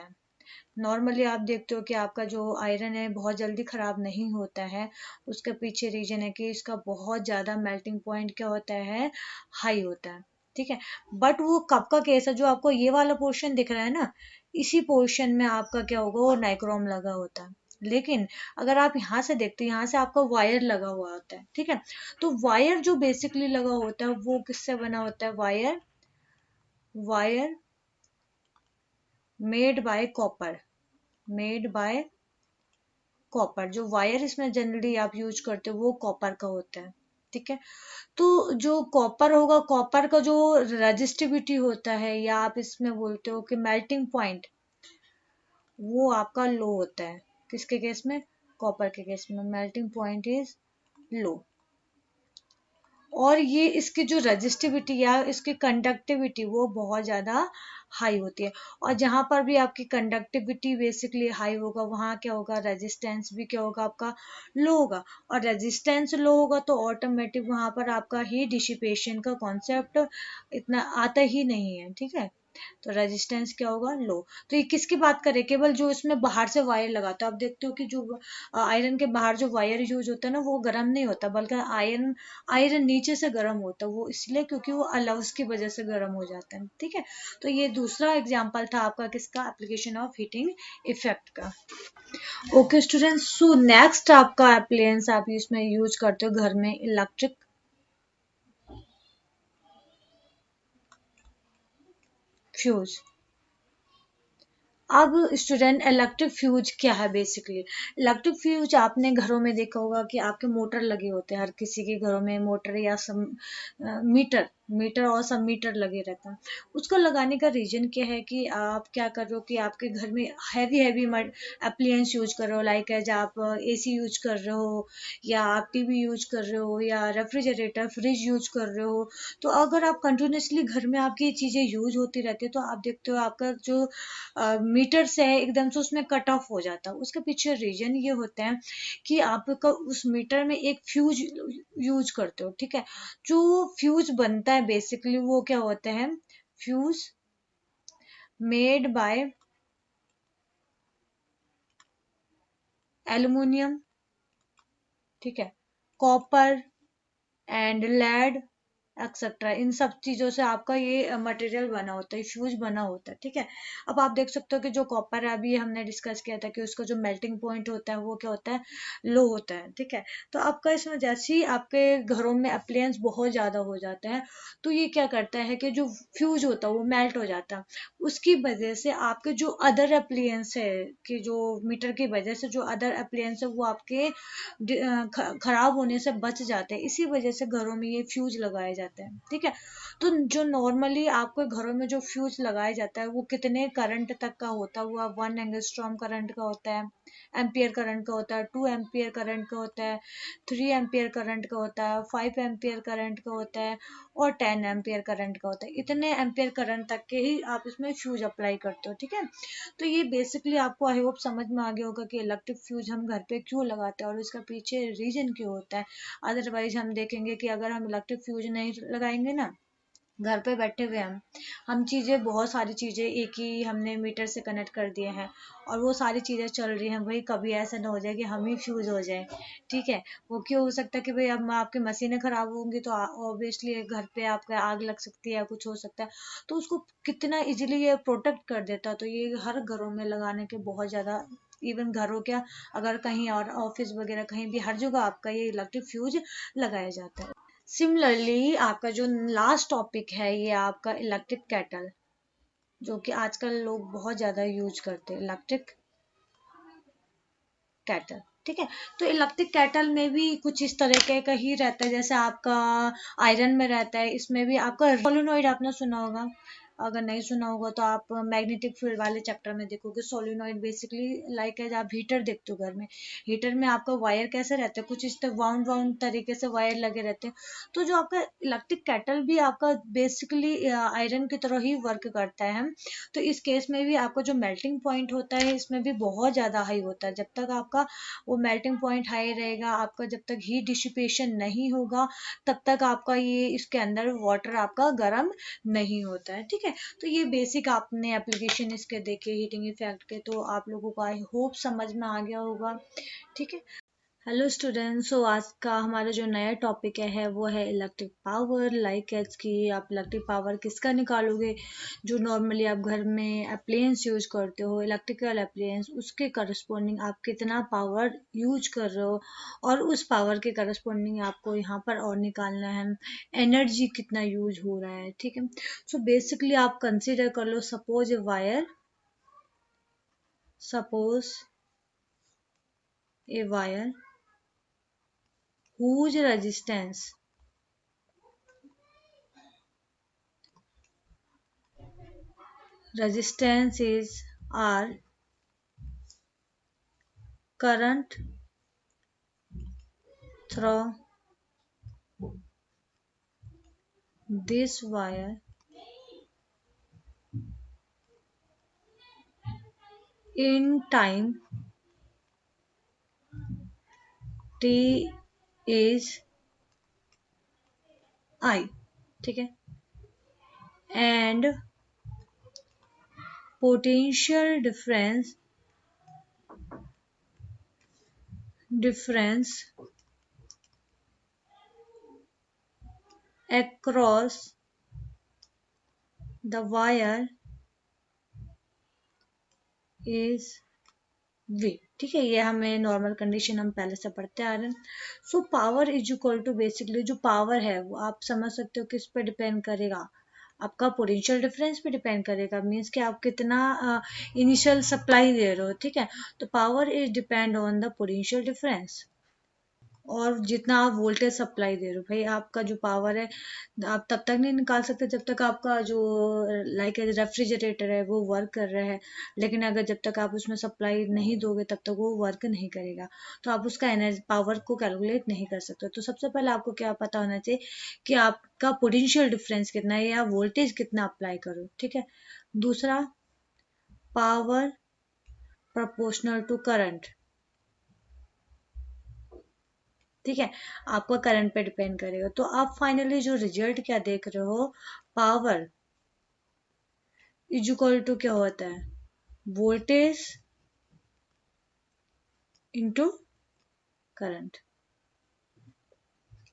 नॉर्मली आप देखते हो कि आपका जो आयरन है बहुत जल्दी खराब नहीं होता है, उसके पीछे रीजन है कि इसका बहुत ज़्यादा मेल्टिंग पॉइंट क्या होता है, हाई होता है, ठीक है। बट वो कब का केस है, जो आपको ये वाला पोर्शन दिख रहा है ना, इसी पोर्शन में आपका क्या होगा, वो नाइक्रोम लगा होता है। लेकिन अगर आप यहाँ से देखते हो, यहाँ से आपका वायर लगा हुआ होता है, ठीक है। तो वायर जो बेसिकली लगा होता है वो किससे बना होता है, wire, wire made by copper, made by copper. जो वायर इसमें जनरली आप यूज करते हो वो कॉपर का होता है, ठीक है। तो जो कॉपर होगा, कॉपर का जो रेजिस्टिविटी होता है, या आप इसमें बोलते हो कि मेल्टिंग पॉइंट, वो आपका लो होता है। किसके केस में, कॉपर के केस में मेल्टिंग पॉइंट इज लो। और ये इसकी जो रजिस्टिविटी या इसकी कंडक्टिविटी वो बहुत ज़्यादा हाई होती है। और जहाँ पर भी आपकी कंडक्टिविटी बेसिकली हाई होगा वहाँ क्या होगा, रेजिस्टेंस भी क्या होगा आपका लो होगा। और रेजिस्टेंस लो होगा तो ऑटोमेटिक वहाँ पर आपका हीट डिसिपेशन का कॉन्सेप्ट इतना आता ही नहीं है, ठीक है। तो रेजिस्टेंस क्या होगा, लो। तो ये किसकी बात करें, केवल जो इसमें बाहर से वायर लगाता है। आप देखते हो कि जो आयरन के बाहर जो वायर यूज होता है ना वो गर्म नहीं होता, बल्कि आयरन आयरन नीचे से गर्म होता है, वो इसलिए क्योंकि वो अलाउस की वजह से गर्म हो जाता है, ठीक है। तो ये दूसरा एग्जाम्पल था आपका किसका, एप्लीकेशन ऑफ हीटिंग इफेक्ट का। ओके स्टूडेंट्स, सो नेक्स्ट आपका अप्लायंस आप इसमें यूज करते हो घर में, इलेक्ट्रिक फ्यूज। अब स्टूडेंट, इलेक्ट्रिक फ्यूज क्या है बेसिकली। इलेक्ट्रिक फ्यूज आपने घरों में देखा होगा कि आपके मोटर लगे होते हैं, हर किसी के घरों में मोटर या सम मीटर मीटर और सब मीटर लगे रहते हैं। उसको लगाने का रीजन क्या है कि आप क्या कर रहे हो कि आपके घर में हैवी हैवी अप्लायंस यूज कर रहे हो, लाइक एज आप एसी यूज कर रहे हो, या आप टीवी यूज कर रहे हो, या रेफ्रिजरेटर फ्रिज यूज कर रहे हो। तो अगर आप कंटिन्यूसली घर में आपकी ये चीजें यूज होती रहती है तो आप देखते हो आपका जो मीटर से है एकदम से उसमें कट ऑफ हो जाता है। उसके पीछे रीजन ये होता है कि आपका उस मीटर में एक फ्यूज यूज करते हो, ठीक है। जो फ्यूज बनता है बेसिकली वो क्या होता है, फ्यूज मेड बाय एल्युमिनियम, ठीक है, कॉपर एंड लेड एक्सेट्रा, इन सब चीजों से आपका ये मटेरियल बना होता है, फ्यूज बना होता है, ठीक है। अब आप देख सकते हो कि जो कॉपर है, अभी हमने डिस्कस किया था कि उसका जो मेल्टिंग पॉइंट होता है वो क्या होता है, लो होता है, ठीक है। तो आपका इसमें जैसे ही आपके घरों में अप्लायंस बहुत ज्यादा हो जाते हैं तो ये क्या करता है कि जो फ्यूज होता है वो मेल्ट हो जाता है। उसकी वजह से आपके जो अदर अप्लायंस है कि जो मीटर की वजह से जो अदर अप्लायंस है वो आपके खराब होने से बच जाते हैं। इसी वजह से घरों में ये फ्यूज लगाए जाते हैं, ठीक है। तो जो नॉर्मली आपके घरों में जो फ्यूज लगाया जाता है वो कितने करंट तक का होता है, वो 1 एंगस्ट्रॉम करंट का होता है, एम्पियर करंट का होता है, 2 एम्पियर करंट का होता है, 3 एम्पियर करंट का होता है, 5 एम्पियर करंट का होता है, और 10 एम्पियर करंट का होता है। इतने एम्पियर करंट तक के ही आप इसमें फ्यूज अप्लाई करते हो, ठीक है। तो ये बेसिकली आपको आई होप समझ में आ गया होगा कि इलेक्ट्रिक फ्यूज हम घर पे क्यों लगाते हैं और इसका पीछे रीजन क्यों होता है। अदरवाइज हम देखेंगे कि अगर हम इलेक्ट्रिक फ्यूज नहीं लगाएंगे ना, घर पे बैठे हुए हम चीज़ें बहुत सारी चीज़ें एक ही हमने मीटर से कनेक्ट कर दिए हैं और वो सारी चीज़ें चल रही हैं, भाई कभी ऐसा ना हो जाए कि हम ही फ्यूज हो जाए, ठीक है। वो क्यों हो सकता है कि भाई अब आपकी मशीनें खराब होंगी तो ऑब्वियसली घर पे आपका आग लग सकती है, कुछ हो सकता है। तो उसको कितना इजीली ये प्रोटेक्ट कर देता है। तो ये हर घरों में लगाने के बहुत ज़्यादा, इवन घरों क्या, अगर कहीं और ऑफिस वगैरह कहीं भी हर जगह आपका ये इलेक्ट्रिक फ्यूज लगाया जाता है। सिमिलरली आपका जो लास्ट टॉपिक है ये आपका इलेक्ट्रिक केटल, जो कि आजकल लोग बहुत ज़्यादा यूज करते हैं, इलेक्ट्रिक केटल, ठीक है। तो इलेक्ट्रिक केटल में भी कुछ इस तरह का ही रहता है जैसे आपका आयरन में रहता है। इसमें भी आपका सोलेनोइड आपने सुना होगा, अगर नहीं सुना होगा तो आप मैग्नेटिक फील्ड वाले चैप्टर में देखोगे। सोलेनोइड बेसिकली लाइक है, आप हीटर देखते हो घर में, हीटर में आपका वायर कैसे रहता है, कुछ इस तरह वाउंड वाउंड तरीके से वायर लगे रहते हैं। तो जो आपका इलेक्ट्रिक केटल भी आपका बेसिकली आयरन की तरह ही वर्क करता है। तो इस केस में भी आपका जो मेल्टिंग पॉइंट होता है इसमें भी बहुत ज़्यादा हाई होता है। जब तक आपका वो मेल्टिंग पॉइंट हाई रहेगा, आपका जब तक हीट डिसिपेशन नहीं होगा तब तक आपका ये इसके अंदर वाटर आपका गर्म नहीं होता है, ठीक है। तो ये बेसिक आपने एप्लीकेशन इसके देखे हीटिंग इफेक्ट के, तो आप लोगों को आई होप समझ में आ गया होगा, ठीक है। हेलो स्टूडेंट्स, सो आज का हमारा जो नया टॉपिक है वो है इलेक्ट्रिक पावर। लाइक एज की आप इलेक्ट्रिक पावर किसका निकालोगे, जो नॉर्मली आप घर में अप्लायंस यूज करते हो, इलेक्ट्रिकल अप्लायंस, उसके करस्पॉन्डिंग आप कितना पावर यूज कर रहे हो, और उस पावर के करस्पॉन्डिंग आपको यहाँ पर और निकालना है एनर्जी कितना यूज हो रहा है, ठीक है। सो बेसिकली आप कंसिडर कर लो, suppose a wire, suppose a wire whose resistance is R, current through this wire in time t is I, ठीक है, and potential difference across the wire is V, ठीक है। ये हमें नॉर्मल कंडीशन हम पहले से पढ़ते आ रहे हैं। So power is equal to, basically जो पावर है वो आप समझ सकते हो किस पे डिपेंड करेगा, आपका पोटेंशियल डिफरेंस पे डिपेंड करेगा। मीन्स कि आप कितना इनिशियल सप्लाई दे रहे हो, ठीक है। तो power is depend on the potential difference, और जितना आप वोल्टेज सप्लाई दे रहे हो, भाई आपका जो पावर है आप तब तक नहीं निकाल सकते जब तक आपका जो लाइक रेफ्रिजरेटर है वो वर्क कर रहा है, लेकिन अगर जब तक आप उसमें सप्लाई नहीं दोगे तब तक वो वर्क नहीं करेगा, तो आप उसका एनर्जी पावर को कैलकुलेट नहीं कर सकते। तो सबसे पहले आपको क्या पता होना चाहिए कि आपका पोटेंशियल डिफरेंस कितना है या वोल्टेज कितना अप्लाई करो, ठीक है। दूसरा, पावर प्रोपोर्शनल टू करंट, ठीक है, आपका करंट पे डिपेंड करेगा। तो आप फाइनली जो रिजल्ट क्या देख रहे हो, पावर इज इक्वल टू क्या होता है, वोल्टेज इंटू करंट,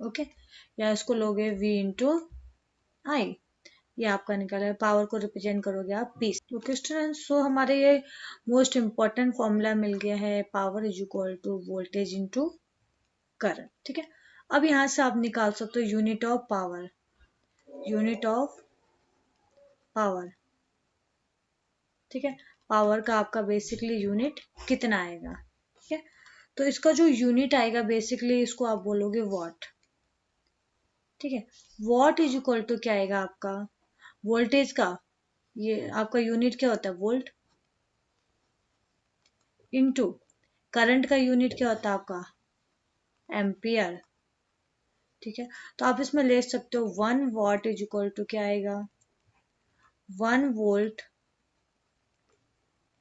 ओके। या इसको लोगे V इंटू आई, ये आपका निकला है। पावर को रिप्रेजेंट करोगे आप P। ओके स्टूडेंट्स, सो हमारे ये मोस्ट इंपॉर्टेंट फॉर्मूला मिल गया है, power is equal to voltage into current, ठीक है। अब यहाँ से आप निकाल सकते हो unit of power, unit of power, ठीक है। पावर का आपका बेसिकली यूनिट कितना आएगा, ठीक है। तो इसका जो यूनिट आएगा बेसिकली इसको आप बोलोगे वॉट, ठीक है। वॉट इज इक्वल टू क्या आएगा आपका, वोल्टेज का, ये आपका यूनिट क्या होता है वोल्ट, इनटू करंट का यूनिट क्या होता है आपका एम्पियर, ठीक है। तो आप इसमें ले सकते हो 1 वॉट इज इक्वल टू क्या आएगा, 1 वोल्ट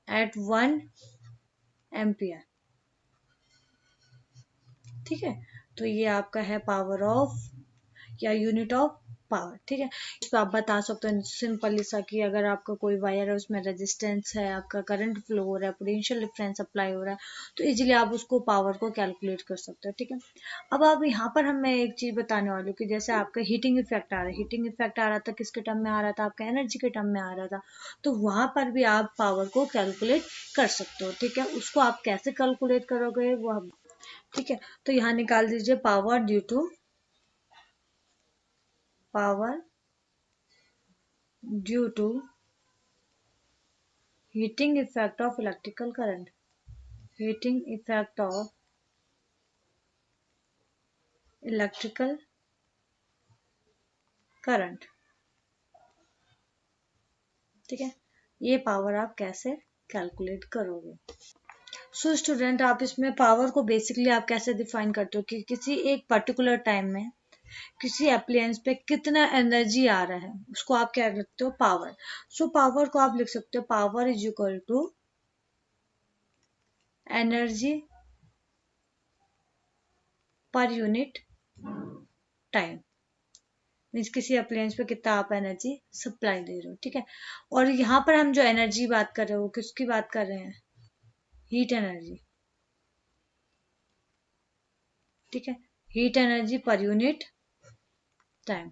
एट 1 एम्पियर, ठीक है। तो ये आपका है पावर ऑफ या यूनिट ऑफ पावर, ठीक है। इस पे आप बता सकते हो सिंपली सा कि अगर आपका कोई वायर है उसमें रेजिस्टेंस है, आपका करंट फ्लो हो रहा है, पोटेंशियल डिफरेंस अप्लाई हो रहा है, तो इजीली आप उसको पावर को कैलकुलेट कर सकते हो, ठीक है। अब आप यहाँ पर मैं एक चीज बताने वाली हूँ कि जैसे आपका हीटिंग इफेक्ट आ रहा है, हीटिंग इफेक्ट आ रहा था किसके टर्म में आ रहा था, आपका एनर्जी के टर्म में आ रहा था, तो वहां पर भी आप पावर को कैलकुलेट कर सकते हो, ठीक है। उसको आप कैसे कैलकुलेट करोगे वो, ठीक है। तो यहाँ निकाल दीजिए power due to, power due to heating effect of electrical current, heating effect of electrical current, ठीक है। ये पावर आप कैसे कैलकुलेट करोगे। सो स्टूडेंट, आप इसमें पावर को बेसिकली आप कैसे डिफाइन करते हो कि किसी एक पर्टिकुलर टाइम में किसी अप्लायंस पे कितना एनर्जी आ रहा है, उसको आप क्या लिखते हो पावर। सो पावर को आप लिख सकते हो power is equal to energy per unit time, means किसी अप्लायंस पे कितना आप एनर्जी सप्लाई दे रहे हो, ठीक है। और यहाँ पर हम जो एनर्जी बात कर रहे हो किसकी बात कर रहे हैं, हीट एनर्जी, ठीक है। Heat energy per unit time,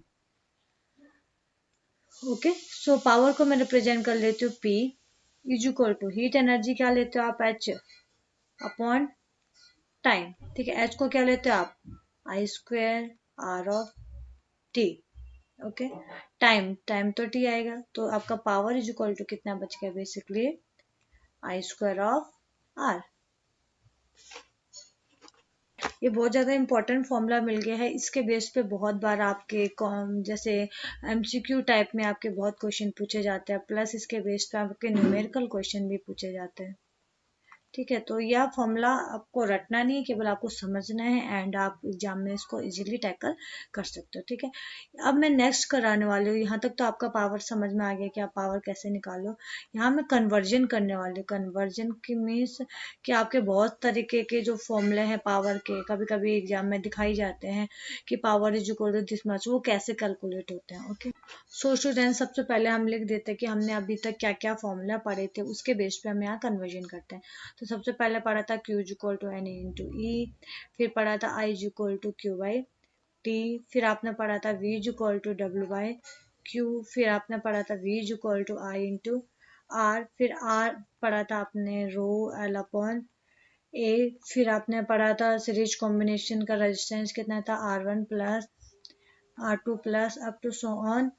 okay. So power को मैं रिप्रेजेंट कर लेती हूँ P is equal to heat energy क्या लेते हो आप H अपॉन टाइम, ठीक है। H को क्या लेते हो आप I²R/T, ओके। टाइम, टाइम तो T आएगा, तो आपका पावर इज इक्वल टू कितना बच गया बेसिकली I²R। ये बहुत ज़्यादा इंपॉर्टेंट फॉर्मूला मिल गया है, इसके बेस पे बहुत बार आपके जैसे एमसीक्यू टाइप में आपके बहुत क्वेश्चन पूछे जाते हैं, प्लस इसके बेस पे आपके न्यूमेरिकल क्वेश्चन भी पूछे जाते हैं, ठीक है, तो यह फॉर्मूला आपको रटना नहीं है, केवल आपको समझना है एंड आप एग्जाम में इसको इजीली टैकल कर सकते हो। ठीक है, अब मैं नेक्स्ट कराने वाली हूँ। यहाँ तक तो आपका पावर समझ में आ गया कि आप पावर कैसे निकालो। यहाँ मैं कन्वर्जन करने वाली हूँ। कन्वर्जन की मीन्स कि आपके बहुत तरीके के जो फॉर्मूले हैं पावर के, कभी कभी एग्जाम में दिखाई जाते हैं कि power is equal to this much, वो कैसे कैलकुलेट होते हैं। ओके, सो स्टूडेंट, सबसे पहले हम लिख देते हैं कि हमने अभी तक क्या क्या फॉर्मूला पढ़े थे, उसके बेस पे हम यहाँ कन्वर्जन करते हैं। तो सबसे पहले पढ़ा था Q is equal to N into E, फिर पढ़ा था I is equal to Q by T, फिर आपने पढ़ा था V is equal to W by Q, फिर आपने पढ़ा था V is equal to I into R, फिर आर पढ़ा था आपने रो एल अपॉन ए, फिर आपने पढ़ा था सीरीज कॉम्बिनेशन का रेजिस्टेंस कितना था R1 plus R2 plus up to so on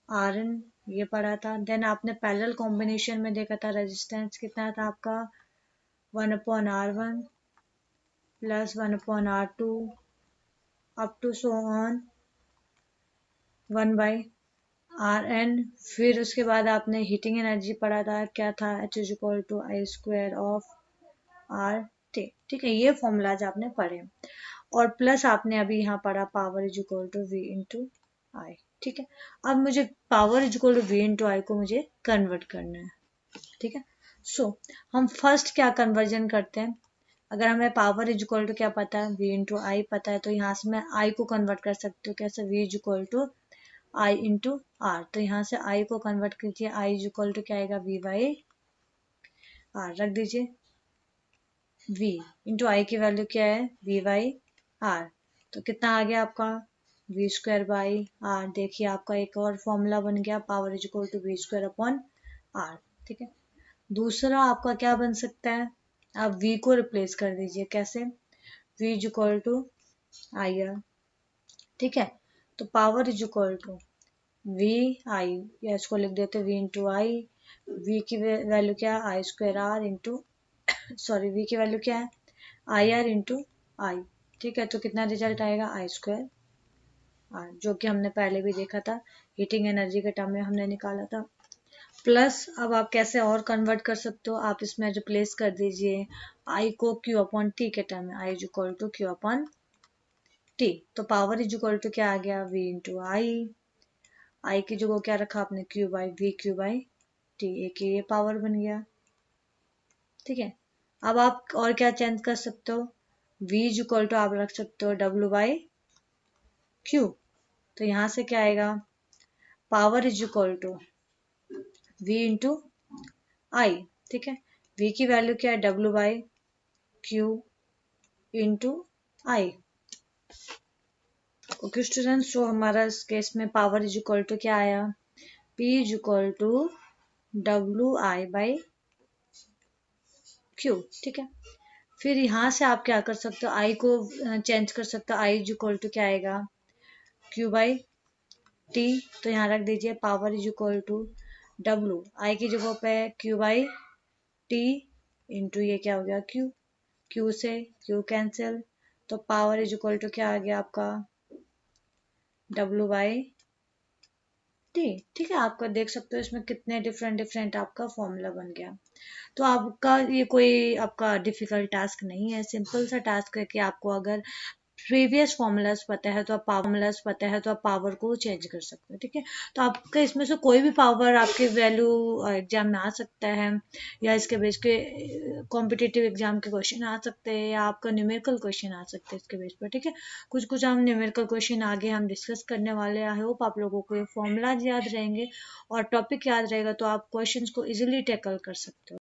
Rn, ये पढ़ा था। देन आपने पैरेलल कॉम्बिनेशन में देखा था रेजिस्टेंस कितना था आपका 1/R1 plus 1/R2 up to so on 1/Rn। फिर उसके बाद आपने हीटिंग एनर्जी पढ़ा था, क्या था H is equal to I square of R T. ठीक है, ये फॉर्मूलाज आपने पढ़े और प्लस आपने अभी यहाँ पढ़ा power is equal to V into I. ठीक है, अब मुझे power is equal to V into I को मुझे कन्वर्ट करना है। ठीक है, सो हम फर्स्ट क्या कन्वर्जन करते हैं। अगर हमें पावर इज इक्वल टू क्या पता है, v इंटू आई पता है, तो यहाँ से मैं i को कन्वर्ट कर सकती हूँ कैसे, v is equal to I into R. तो यहाँ से i को कन्वर्ट कीजिए, i इज इक्वल टू क्या आएगा, v बाई आर। रख दीजिए, v इंटू आई की वैल्यू क्या है, v बाई आर। तो कितना आ गया आपका, v स्क्वायर बाई आर। देखिए आपका एक और फॉर्मूला बन गया, power is equal to V square upon R. ठीक है, दूसरा आपका क्या बन सकता है, आप v को रिप्लेस कर दीजिए कैसे, v is equal to I R. ठीक है, तो power is equal to V I, या इसको लिख देते वी इंटू आई। वी की वैल्यू क्या है, I square R into, sorry V की वैल्यू क्या है, आई आर इंटू आई। ठीक है, तो कितना रिजल्ट आएगा, आई स्क्वायर आर, जो कि हमने पहले भी देखा था, हीटिंग एनर्जी के टर्म में हमने निकाला था। प्लस अब आप कैसे और कन्वर्ट कर सकते हो, आप इसमें रिप्लेस कर दीजिए आई को क्यू अपॉन टी के टर्म में, I is equal to Q upon T. तो पावर इज इक्वल टू क्या आ गया, वी इंटू आई की जगह क्या रखा आपने, Q by we Q by T, एक ये पावर बन गया। ठीक है, अब आप और क्या चेंज कर सकते हो, v इज इक्वल टू आप रख सकते हो w बाई क्यू। तो यहाँ से क्या आएगा, power is equal to v into I. ठीक है, v की वैल्यू क्या है, w by Q into I. Okay students, तो हमारा इस केस में पावर इज इक्वल टू क्या आया, p is equal to W I by Q. ठीक है, फिर यहाँ से आप क्या कर सकते हो, आई को चेंज कर सकते हो, आई इज इक्वल टू क्या आएगा, क्यू बाई टी। तो यहाँ रख दीजिए power is equal to W, I की जगह पे क्यू बाई टी इंटू ये क्या हो गया, क्यू, क्यू से क्यू कैंसिल, तो पावर इज इक्वल टू क्या आ गया आपका, डब्ल्यू बाई टी। ठीक है, आपका देख सकते हो इसमें कितने डिफरेंट डिफरेंट आपका फॉर्मूला बन गया। तो आपका ये कोई आपका डिफिकल्ट टास्क नहीं है, सिंपल सा टास्क है कि आपको अगर प्रीवियस फॉर्मूलाज पता है तो आप पावर को चेंज कर सकते हो। ठीक है, तो आपका इसमें से कोई भी पावर आपके वैल्यू एग्जाम में आ सकता है, या इसके बेस के कॉम्पिटिटिव एग्जाम के क्वेश्चन आ सकते हैं, या आपका न्यूमेरिकल क्वेश्चन आ सकते हैं इसके बेस पर। ठीक है, कुछ कुछ हम न्यूमेरिकल क्वेश्चन आगे हम डिस्कस करने वाले हैं। आई होप आप लोगों को ये फॉर्मूलाज याद रहेंगे और टॉपिक याद रहेगा, तो आप क्वेश्चंस को इजीली टैकल कर सकते हो।